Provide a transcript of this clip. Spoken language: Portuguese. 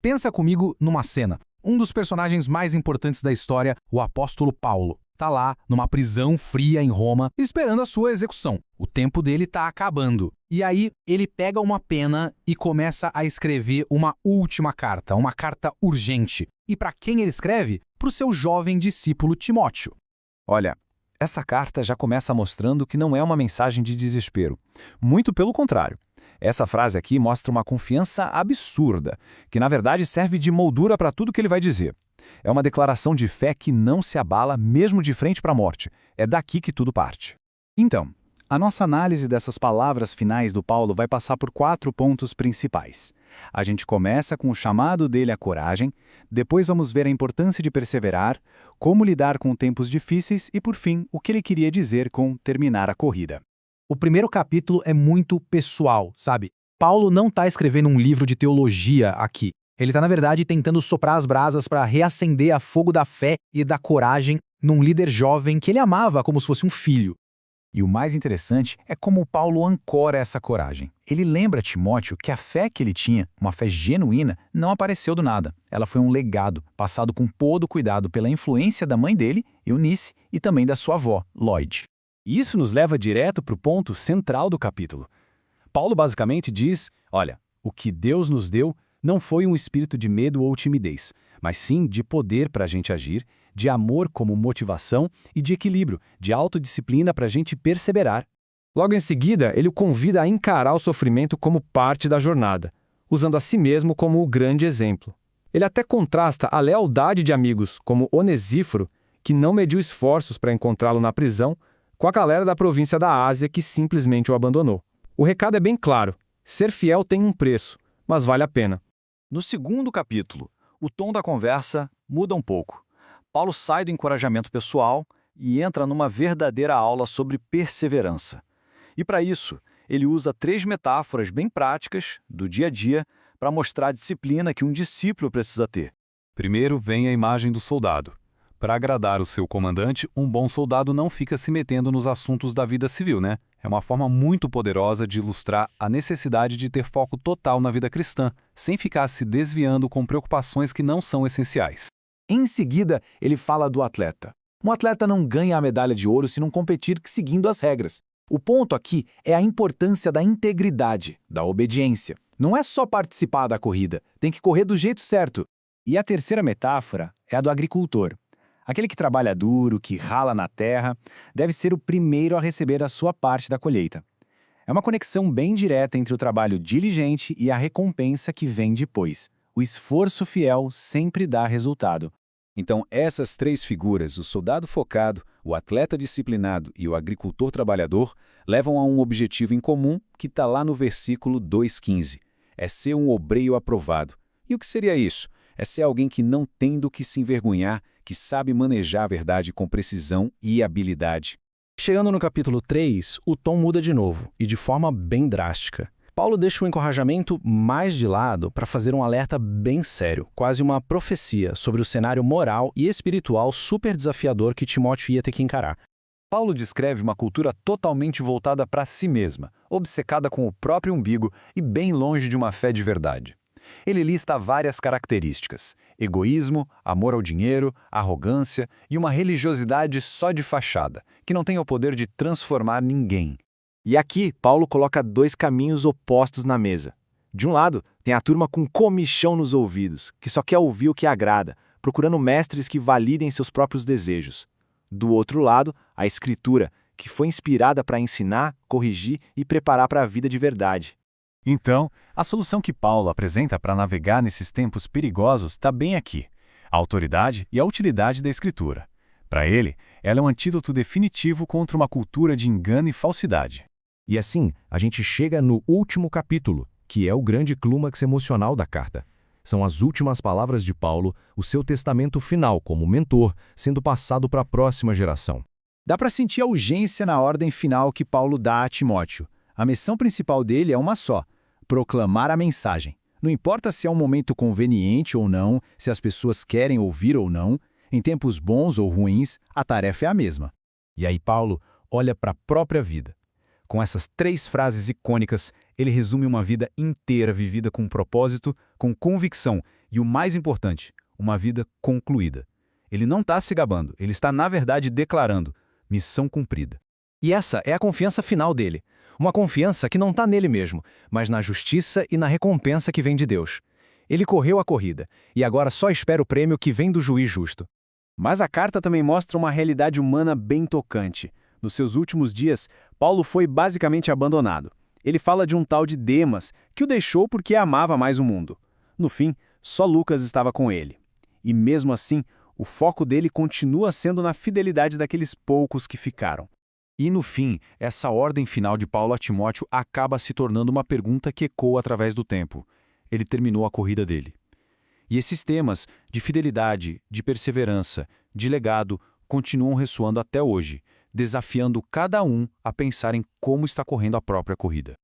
Pensa comigo numa cena. Um dos personagens mais importantes da história, o apóstolo Paulo, tá lá numa prisão fria em Roma, esperando a sua execução. O tempo dele tá acabando. E aí ele pega uma pena e começa a escrever uma última carta, uma carta urgente. E para quem ele escreve? Para o seu jovem discípulo Timóteo. Olha, essa carta já começa mostrando que não é uma mensagem de desespero. Muito pelo contrário. Essa frase aqui mostra uma confiança absurda, que na verdade serve de moldura para tudo que ele vai dizer. É uma declaração de fé que não se abala mesmo de frente para a morte. É daqui que tudo parte. Então, a nossa análise dessas palavras finais do Paulo vai passar por 4 pontos principais. A gente começa com o chamado dele à coragem, depois vamos ver a importância de perseverar, como lidar com tempos difíceis e, por fim, o que ele queria dizer com terminar a corrida. O primeiro capítulo é muito pessoal, sabe? Paulo não está escrevendo um livro de teologia aqui. Ele está, na verdade, tentando soprar as brasas para reacender a fogo da fé e da coragem num líder jovem que ele amava como se fosse um filho. E o mais interessante é como Paulo ancora essa coragem. Ele lembra Timóteo que a fé que ele tinha, uma fé genuína, não apareceu do nada. Ela foi um legado, passado com todo cuidado pela influência da mãe dele, Eunice, e também da sua avó, Lloyd. E isso nos leva direto para o ponto central do capítulo. Paulo basicamente diz, olha, o que Deus nos deu não foi um espírito de medo ou timidez, mas sim de poder para a gente agir, de amor como motivação e de equilíbrio, de autodisciplina para a gente perseverar. Logo em seguida, ele o convida a encarar o sofrimento como parte da jornada, usando a si mesmo como o grande exemplo. Ele até contrasta a lealdade de amigos, como Onesíforo, que não mediu esforços para encontrá-lo na prisão, com a galera da província da Ásia que simplesmente o abandonou. O recado é bem claro: ser fiel tem um preço, mas vale a pena. No segundo capítulo, o tom da conversa muda um pouco. Paulo sai do encorajamento pessoal e entra numa verdadeira aula sobre perseverança. E para isso, ele usa 3 metáforas bem práticas, do dia a dia, para mostrar a disciplina que um discípulo precisa ter. Primeiro vem a imagem do soldado. Para agradar o seu comandante, um bom soldado não fica se metendo nos assuntos da vida civil, né? É uma forma muito poderosa de ilustrar a necessidade de ter foco total na vida cristã, sem ficar se desviando com preocupações que não são essenciais. Em seguida, ele fala do atleta. Um atleta não ganha a medalha de ouro se não competir seguindo as regras. O ponto aqui é a importância da integridade, da obediência. Não é só participar da corrida, tem que correr do jeito certo. E a terceira metáfora é a do agricultor. Aquele que trabalha duro, que rala na terra, deve ser o primeiro a receber a sua parte da colheita. É uma conexão bem direta entre o trabalho diligente e a recompensa que vem depois. O esforço fiel sempre dá resultado. Então, essas 3 figuras, o soldado focado, o atleta disciplinado e o agricultor trabalhador, levam a um objetivo em comum que está lá no versículo 2,15. É ser um obreiro aprovado. E o que seria isso? É ser alguém que não tem do que se envergonhar, que sabe manejar a verdade com precisão e habilidade. Chegando no capítulo 3, o tom muda de novo, e de forma bem drástica. Paulo deixa o encorajamento mais de lado para fazer um alerta bem sério, quase uma profecia sobre o cenário moral e espiritual super desafiador que Timóteo ia ter que encarar. Paulo descreve uma cultura totalmente voltada para si mesma, obcecada com o próprio umbigo e bem longe de uma fé de verdade. Ele lista várias características: egoísmo, amor ao dinheiro, arrogância e uma religiosidade só de fachada, que não tem o poder de transformar ninguém. E aqui, Paulo coloca 2 caminhos opostos na mesa. De um lado, tem a turma com comichão nos ouvidos, que só quer ouvir o que agrada, procurando mestres que validem seus próprios desejos. Do outro lado, a Escritura, que foi inspirada para ensinar, corrigir e preparar para a vida de verdade. Então, a solução que Paulo apresenta para navegar nesses tempos perigosos está bem aqui: a autoridade e a utilidade da Escritura. Para ele, ela é um antídoto definitivo contra uma cultura de engano e falsidade. E assim, a gente chega no último capítulo, que é o grande clímax emocional da carta. São as últimas palavras de Paulo, o seu testamento final como mentor, sendo passado para a próxima geração. Dá para sentir a urgência na ordem final que Paulo dá a Timóteo. A missão principal dele é uma só: proclamar a mensagem. Não importa se é um momento conveniente ou não, se as pessoas querem ouvir ou não, em tempos bons ou ruins, a tarefa é a mesma. E aí Paulo olha para a própria vida. Com essas 3 frases icônicas, ele resume uma vida inteira vivida com propósito, com convicção E o mais importante, uma vida concluída. Ele não está se gabando, ele está, na verdade, declarando: missão cumprida. E essa é a confiança final dele. Uma confiança que não está nele mesmo, mas na justiça e na recompensa que vem de Deus. Ele correu a corrida, e agora só espera o prêmio que vem do juiz justo. Mas a carta também mostra uma realidade humana bem tocante. Nos seus últimos dias, Paulo foi basicamente abandonado. Ele fala de um tal de Demas, que o deixou porque amava mais o mundo. No fim, só Lucas estava com ele. E mesmo assim, o foco dele continua sendo na fidelidade daqueles poucos que ficaram. E no fim, essa ordem final de Paulo a Timóteo acaba se tornando uma pergunta que ecoa através do tempo. Ele terminou a corrida dele. E esses temas de fidelidade, de perseverança, de legado, continuam ressoando até hoje, desafiando cada um a pensar em como está correndo a própria corrida.